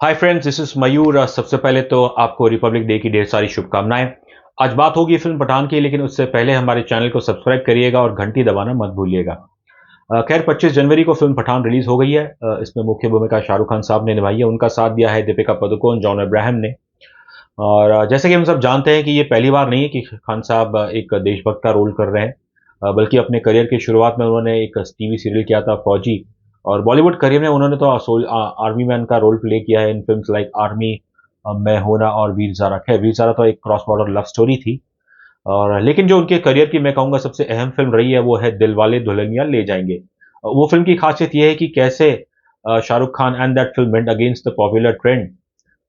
Hi friends, this is मयूर। सबसे पहले तो आपको रिपब्लिक डे की ढेर सारी शुभकामनाएं। आज बात होगी फिल्म पठान की, लेकिन उससे पहले हमारे चैनल को सब्सक्राइब करिएगा और घंटी दबाना मत भूलिएगा। खैर 25 जनवरी को फिल्म पठान रिलीज हो गई है। इसमें मुख्य भूमिका शाहरुख खान साहब ने निभाई है। उनका साथ दिया है दीपिका पादुकोण, जॉन अब्राहम ने। और जैसे कि हम सब जानते हैं कि ये पहली बार नहीं है कि खान साहब एक देशभक्त का रोल कर रहे हैं, बल्कि अपने करियर की शुरुआत में उन्होंने एक टीवी सीरियल किया था, फौजी। और बॉलीवुड करियर में उन्होंने तो आर्मी मैन का रोल प्ले किया है इन फिल्म्स लाइक आर्मी, मैं होना और वीर ज़ारा। खैर वीर ज़ारा तो एक क्रॉस बॉर्डर लव स्टोरी थी। और लेकिन जो उनके करियर की मैं कहूँगा सबसे अहम फिल्म रही है वो है दिलवाले दुल्हनिया ले जाएंगे। वो फिल्म की खासियत ये है कि कैसे Shahrukh Khan and that film went against the popular trend,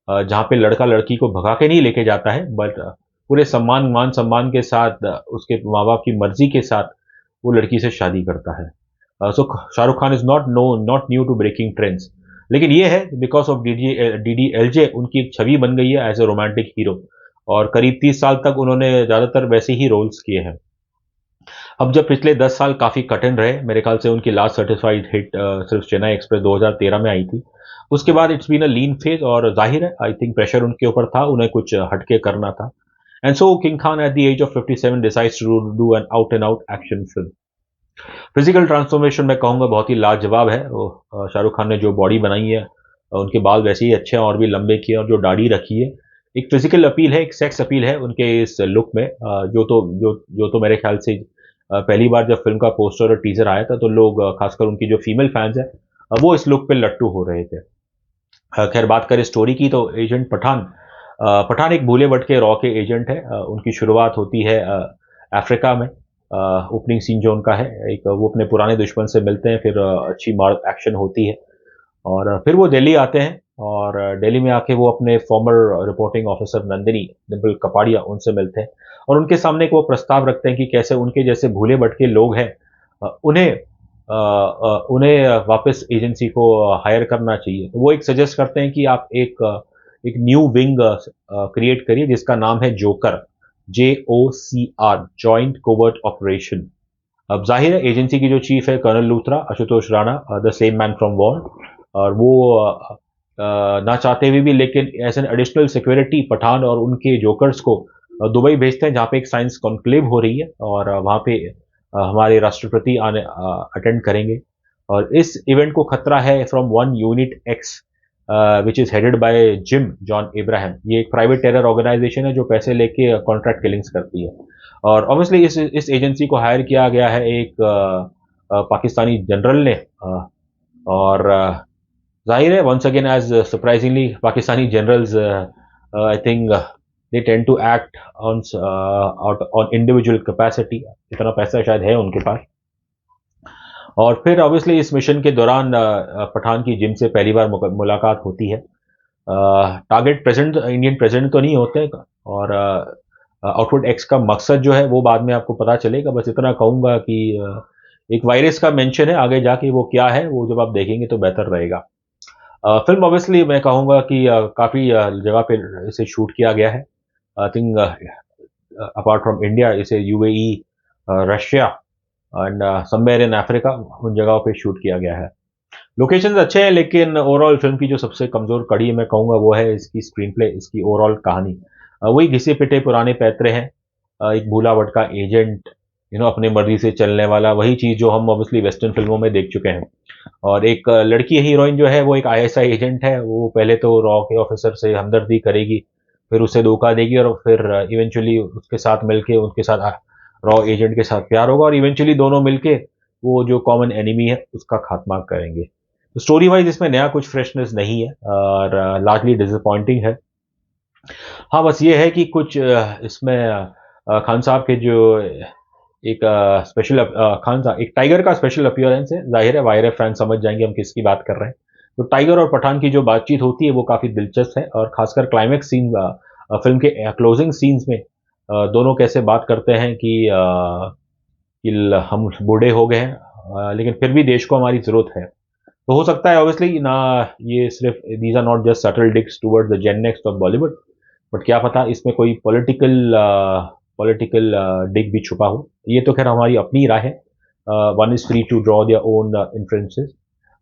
जहाँ पे लड़का लड़की को भगा के नहीं लेके जाता है, बट पूरे मान सम्मान के साथ, उसके माँ बाप की मर्जी के साथ वो लड़की से शादी करता है। So Shahrukh Khan is not new to breaking trends. लेकिन ये है because of D L J उनकी एक छवि बन गई है एज ए रोमांटिक हीरो। और करीब 30 साल तक उन्होंने ज़्यादातर वैसे ही रोल्स किए हैं। अब जब पिछले 10 साल काफ़ी कठिन रहे, मेरे ख्याल से उनकी लास्ट सर्टिफाइड हिट सिर्फ चेन्नई एक्सप्रेस 2013 में आई थी। उसके बाद it's been a lean phase, और जाहिर है आई थिंक प्रेशर उनके ऊपर था, उन्हें कुछ हटके करना था। And so king Khan at the age of 57 decides to do an out and out action film. Physical transformation मैं कहूँगा बहुत ही लाजवाब है। वो शाहरुख खान ने जो बॉडी बनाई है, उनके बाल वैसे ही अच्छे हैं और भी लंबे किए, और जो दाढ़ी रखी है, एक फिजिकल अपील है, एक सेक्स अपील है उनके इस लुक में। जो तो मेरे ख्याल से पहली बार जब फिल्म का पोस्टर और टीजर आया था तो लोग, खासकर उनकी जो फीमेल फैंस हैं, वो इस लुक पे लट्टू हो रहे थे। खैर बात करें स्टोरी की तो एजेंट पठान, पठान एक भूले भटके रॉ के एजेंट है। उनकी शुरुआत होती है अफ्रीका में। ओपनिंग सीन जो उनका है, एक वो अपने पुराने दुश्मन से मिलते हैं, फिर अच्छी मार एक्शन होती है, और फिर वो दिल्ली आते हैं। और दिल्ली में आके वो अपने farmer reporting officer Nandini Dimple Kapadia उनसे मिलते हैं, और उनके सामने एक वो प्रस्ताव रखते हैं कि कैसे उनके जैसे भूले भटके लोग हैं, उन्हें वापस एजेंसी को हायर करना चाहिए। तो वो एक सजेस्ट करते हैं कि आप एक न्यू विंग क्रिएट करिए जिसका नाम है joker, JOCR, joint covert operation. अब जाहिर है एजेंसी की जो चीफ है colonel Luthra, Ashutosh Rana, the same man from War, और वो ना चाहते हुए भी, लेकिन as an additional security Pathan और उनके जोकर्स को दुबई भेजते हैं, जहाँ पे एक साइंस कॉन्क्लेव हो रही है, और वहाँ पे हमारे राष्ट्रपति आने अटेंड करेंगे। और इस इवेंट को खतरा है from one unit x, which is headed by gym John Ibrahim. ये एक प्राइवेट टेरर ऑर्गेनाइजेशन है जो पैसे लेके कॉन्ट्रैक्ट किलिंग्स करती है। और ऑब्वियसली इस एजेंसी को हायर किया गया है एक पाकिस्तानी जनरल ने। और जाहिर है once again as surprisingly Pakistani generals, I think they tend to act on individual capacity. इतना पैसा शायद है उनके पास। और फिर ऑब्वियसली इस मिशन के दौरान पठान की जिम से पहली बार मुलाकात होती है। टारगेट प्रेसिडेंट, इंडियन प्रेसिडेंट तो नहीं होते, और आउटवर्ड एक्स का मकसद जो है वो बाद में आपको पता चलेगा। बस इतना कहूँगा कि एक वायरस का मेंशन है, आगे जाके वो क्या है वो जब आप देखेंगे तो बेहतर रहेगा। फिल्म ऑब्वियसली मैं कहूँगा कि काफ़ी जगह पे इसे शूट किया गया है। I think apart from India इसे UAE, Russia and somewhere in Africa, उन जगहों पे शूट किया गया है। लोकेशंस अच्छे हैं, लेकिन ओवरऑल फिल्म की जो सबसे कमज़ोर कड़ी मैं कहूँगा वो है इसकी स्क्रीन प्ले, इसकी ओवरऑल कहानी। वही घिसे पिटे पुराने पैतरे हैं। एक भूला भटका एजेंट, अपने मर्जी से चलने वाला, वही चीज़ जो हम ऑब्वियसली वेस्टर्न फिल्मों में देख चुके हैं। और एक लड़की हीरोइन जो है वो एक ISI एजेंट है। वो पहले तो रॉ के ऑफिसर से हमदर्दी करेगी, फिर उसे धोखा देगी, और फिर इवेंचुअली उसके साथ मिलके उनके साथ रॉ एजेंट के साथ प्यार होगा, और इवेंचुअली दोनों मिलके वो जो कॉमन एनिमी है उसका खात्मा करेंगे। तो स्टोरी वाइज इसमें नया कुछ फ्रेशनेस नहीं है, और लार्जली डिसअपॉइंटिंग है। हाँ बस ये है कि कुछ इसमें खान साहब के जो एक स्पेशल, खान साहब एक टाइगर का स्पेशल अपीयरेंस है। जाहिर है वायरस फैन समझ जाएंगे हम किसकी बात कर रहे हैं। तो टाइगर और पठान की जो बातचीत होती है वो काफ़ी दिलचस्प है, और खासकर क्लाइमैक्स सीन, फिल्म के क्लोजिंग सीन्स में दोनों कैसे बात करते हैं कि हम बूढ़े हो गए हैं, लेकिन फिर भी देश को हमारी ज़रूरत है। तो हो सकता है ऑब्वियसली ना, ये सिर्फ these are not just subtle digs towards the gen next of Bollywood, but क्या पता इसमें कोई पॉलिटिकल डिग भी छुपा हो। ये तो खैर हमारी अपनी राय है। One is free to draw their own influences.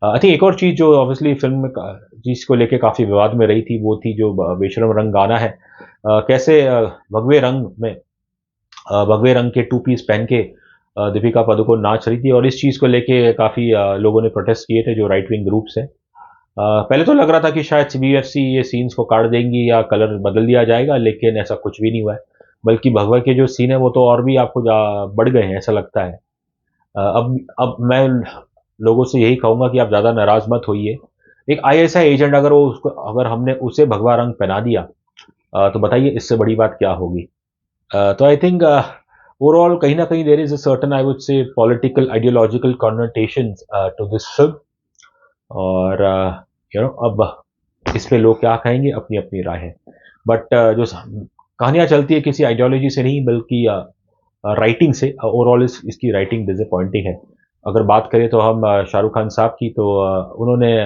I think एक और चीज़ जो ऑब्वियसली फिल्म में चीज़ को लेके काफ़ी विवाद में रही थी, वो थी जो बेशरम रंग गाना है। कैसे भगवे रंग में भगवे रंग के टू पीस पहन के दीपिका पादुकोण नाच रही थी, और इस चीज़ को लेके काफ़ी लोगों ने प्रोटेस्ट किए थे, जो राइट विंग ग्रुप्स हैं। पहले तो लग रहा था कि शायद सीबीएफसी ये सीन्स को काट देंगी या कलर बदल दिया जाएगा, लेकिन ऐसा कुछ भी नहीं हुआ है। बल्कि भगवा के जो सीन है वो तो और भी आपको बढ़ गए हैं, ऐसा लगता है। अब मैं लोगों से यही कहूंगा कि आप ज़्यादा नाराज मत होइए। एक आईएसआई एजेंट अगर हमने उसे भगवा रंग पहना दिया, तो बताइए इससे बड़ी बात क्या होगी। तो आई थिंक ओवरऑल कहीं ना कहीं there is a certain, I would say, political ideological connotations to this film. और अब इस पे लोग क्या कहेंगे, अपनी अपनी राय है। बट जो कहानियां चलती है किसी आइडियोलॉजी से नहीं, बल्कि राइटिंग से। ओवरऑल इसकी राइटिंग डिसअपॉइंटिंग है। अगर बात करें तो हम शाहरुख खान साहब की, तो उन्होंने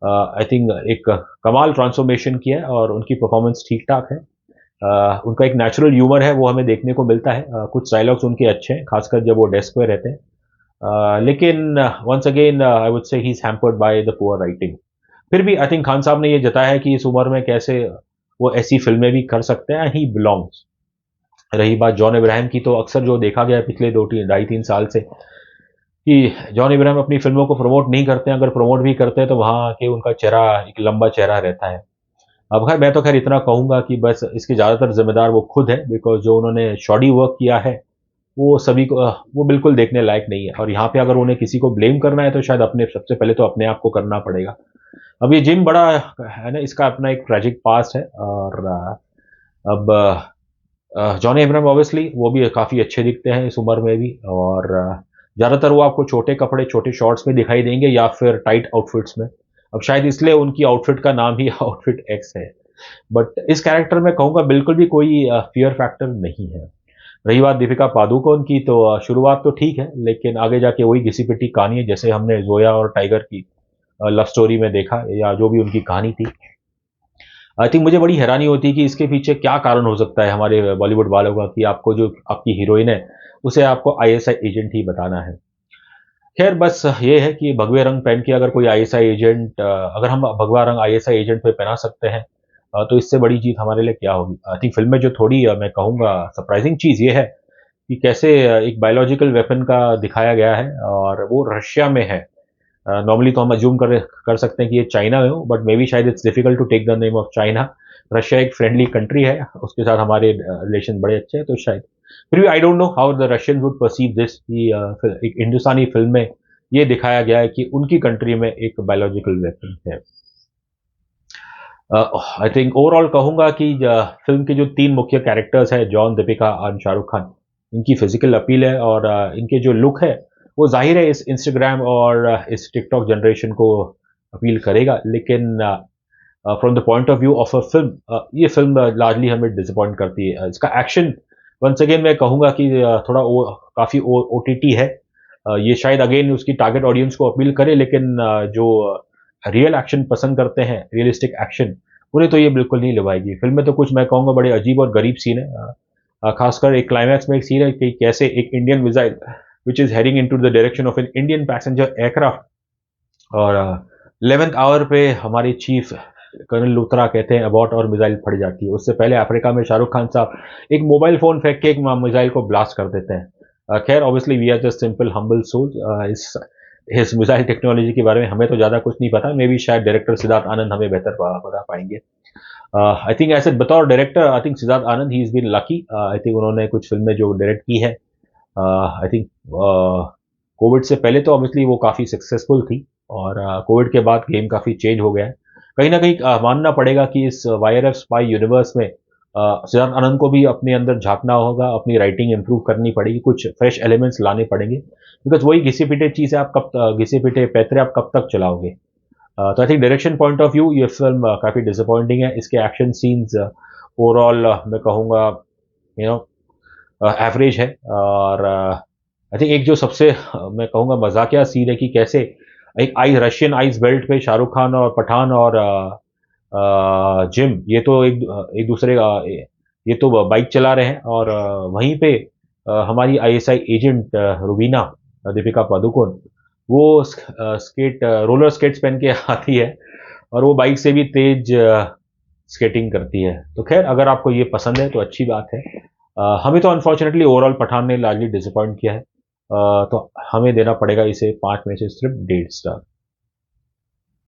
आई थिंक एक कमाल ट्रांसफॉर्मेशन किया है, और उनकी परफॉर्मेंस ठीक ठाक है। उनका एक नेचुरल ह्यूमर है, वो हमें देखने को मिलता है। कुछ डायलॉग्स उनके अच्छे हैं, खासकर जब वो डेस्क पे रहते हैं। लेकिन वंस अगेन आई वुड से he is hampered by the poor writing. फिर भी आई थिंक खान साहब ने ये जताया है कि इस उम्र में कैसे वो ऐसी फिल्में भी कर सकते हैं, ही बिलोंग्स। रही बात जॉन इब्राहिम की, तो अक्सर जो देखा गया है पिछले 2 ढाई 3 साल से, कि जॉन इब्राहिम अपनी फिल्मों को प्रमोट नहीं करते हैं। अगर प्रमोट भी करते हैं तो वहाँ के उनका चेहरा एक लंबा चेहरा रहता है। अब खैर मैं तो खैर इतना कहूंगा कि बस इसके ज़्यादातर जिम्मेदार वो खुद है, बिकॉज जो उन्होंने शॉडी वर्क किया है वो सभी को वो बिल्कुल देखने लायक नहीं है। और यहाँ पे अगर उन्हें किसी को ब्लेम करना है तो शायद अपने सबसे पहले तो अपने आप को करना पड़ेगा। अब ये जिम बड़ा है ना, इसका अपना एक ट्रेजिक पास्ट है। और अब जॉन अब्राहम ऑब्वियसली वो भी काफ़ी अच्छे दिखते हैं इस उम्र में भी। और ज़्यादातर वो आपको छोटे कपड़े छोटे शॉर्ट्स में दिखाई देंगे, या फिर टाइट आउटफिट्स में। अब शायद इसलिए उनकी आउटफिट का नाम ही आउटफिट एक्स है। बट इस कैरेक्टर में कहूँगा बिल्कुल भी कोई फियर फैक्टर नहीं है। रही बात दीपिका पादुकोण की, तो शुरुआत तो ठीक है, लेकिन आगे जाके वही घिसी पिटी कहानी है, जैसे हमने जोया और टाइगर की लव स्टोरी में देखा, या जो भी उनकी कहानी थी। आई थिंक मुझे बड़ी हैरानी होती है कि इसके पीछे क्या कारण हो सकता है हमारे बॉलीवुड वालों का, कि आपको जो आपकी हीरोइन है उसे आपको आईएसआई एजेंट ही बताना है। खैर बस ये है कि भगवे रंग पहन के अगर कोई आईएसआई एजेंट, अगर हम भगवा रंग आईएसआई एजेंट पे पहना सकते हैं, तो इससे बड़ी जीत हमारे लिए क्या होगी। आई थिंक फिल्म में जो थोड़ी मैं कहूँगा सरप्राइजिंग चीज़ ये है कि कैसे एक बायोलॉजिकल वेपन का दिखाया गया है, और वो रशिया में है। नॉर्मली तो हम अज्यूम कर सकते हैं कि ये चाइना में हो, बट मे बी शायद it's difficult to take the name of China. Russia एक फ्रेंडली कंट्री है, उसके साथ हमारे रिलेशन बड़े अच्छे हैं, तो शायद फिर भी I don't know how the Russian would perceive this, कि एक हिंदुस्तानी फिल्म में ये दिखाया गया है कि उनकी कंट्री में एक बायोलॉजिकल वेपन है। आई थिंक ओवरऑल कहूंगा कि फिल्म के जो 3 मुख्य कैरेक्टर्स हैं, जॉन, दीपिका और शाहरुख खान, इनकी फिजिकल अपील है, और इनके जो लुक है वो जाहिर है इस इंस्टाग्राम और इस टिकटॉक जनरेशन को अपील करेगा। लेकिन from the point of view of a film, ये फिल्म लार्जली हमें डिसअपॉइंट करती है। इसका एक्शन, वंस अगेन मैं कहूंगा कि थोड़ा काफ़ी ओटीटी है। ये शायद अगेन उसकी टारगेट ऑडियंस को अपील करे, लेकिन जो रियल एक्शन पसंद करते हैं, रियलिस्टिक एक्शन, उन्हें तो ये बिल्कुल नहीं लुभाएगी। फिल्म में तो कुछ मैं कहूँगा बड़े अजीब और गरीब सीन है। खासकर एक क्लाइमैक्स में एक सीन है कि कैसे एक Indian missile which is heading into the direction of an Indian passenger aircraft, और 11th आवर पे हमारी चीफ कर्नल लूथरा कहते हैं अबॉट, और मिसाइल फट जाती है। उससे पहले अफ्रीका में शाहरुख खान साहब एक मोबाइल फोन फेंक के एक मिसाइल को ब्लास्ट कर देते हैं। खैर obviously we are just simple humble soul. इस मिसाइल टेक्नोलॉजी के बारे में हमें तो ज़्यादा कुछ नहीं पता। मे बी शायद डायरेक्टर सिद्धार्थ आनंद हमें बेहतर बता पाएंगे। आई थिंक ऐसे बतौर director, I think Siddharth Anand he is been lucky. I think उन्होंने कुछ फिल्में जो डायरेक्ट की है, आई थिंक कोविड से पहले तो ऑब्वियसली वो काफ़ी सक्सेसफुल थी, और कोविड के बाद गेम काफ़ी चेंज हो गया है। कहीं ना कहीं मानना पड़ेगा कि इस वाईआरएफ स्पाई यूनिवर्स में सिद्धार्थ आनंद को भी अपने अंदर झांकना होगा, अपनी राइटिंग इंप्रूव करनी पड़ेगी, कुछ फ्रेश एलिमेंट्स लाने पड़ेंगे, बिकॉज वही घिसे पिटे चीज़ है, आप कब घिसे पिटे पैतरे आप कब तक चलाओगे। तो I think direction point of view ये फिल्म काफ़ी डिसअपॉइंटिंग है। इसके एक्शन सीन्स ओवरऑल मैं कहूँगा यू नो एवरेज है। और आई थिंक एक जो सबसे मैं कहूँगा मजाकिया सीन है कि कैसे एक रशियन आइस बेल्ट पे शाहरुख खान और पठान और जिम, ये तो एक दूसरे का ये तो बाइक चला रहे हैं, और वहीं पे हमारी आईएसआई एजेंट रुबीना, दीपिका पादुकोण, वो स्केट रोलर स्केट्स पहन के आती है, और वो बाइक से भी तेज स्केटिंग करती है। तो खैर अगर आपको ये पसंद है तो अच्छी बात है। हमें तो अनफॉर्चुनेटली ओवरऑल पठान ने लार्जली डिसअपॉइंट किया है। तो हमें देना पड़ेगा इसे 5 में से सिर्फ 1.5 स्टार।